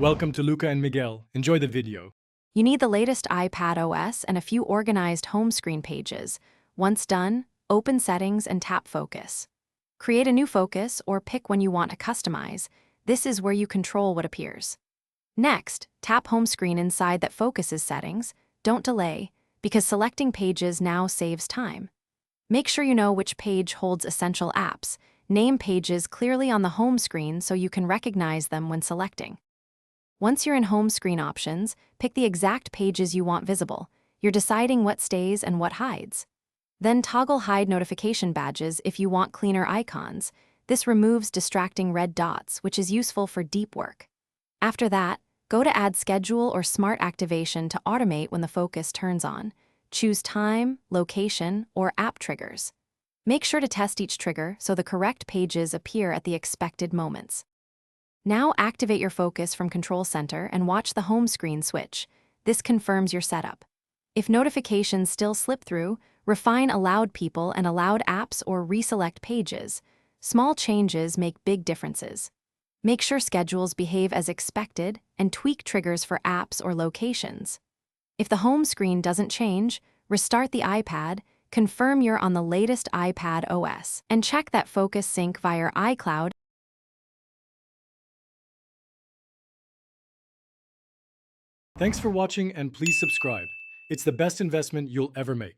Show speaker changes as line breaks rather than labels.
Welcome to Luca and Miguel. Enjoy the video.
You need the latest iPad OS and a few organized home screen pages. Once done, open Settings and tap Focus. Create a new focus or pick one you want to customize. This is where you control what appears. Next, tap Home Screen inside that focuses settings. Don't delay, because selecting pages now saves time. Make sure you know which page holds essential apps. Name pages clearly on the home screen so you can recognize them when selecting. Once you're in home screen options, pick the exact pages you want visible. You're deciding what stays and what hides. Then toggle Hide Notification Badges if you want cleaner icons. This removes distracting red dots, which is useful for deep work. After that, go to Add Schedule or Smart Activation to automate when the focus turns on. Choose time, location, or app triggers. Make sure to test each trigger so the correct pages appear at the expected moments. Now activate your focus from Control Center and watch the home screen switch. This confirms your setup. If notifications still slip through, refine Allowed People and Allowed Apps or reselect pages. Small changes make big differences. Make sure schedules behave as expected and tweak triggers for apps or locations. If the home screen doesn't change, restart the iPad, confirm you're on the latest iPad OS, and check that focus sync via iCloud.
Thanks for watching and please subscribe. It's the best investment you'll ever make.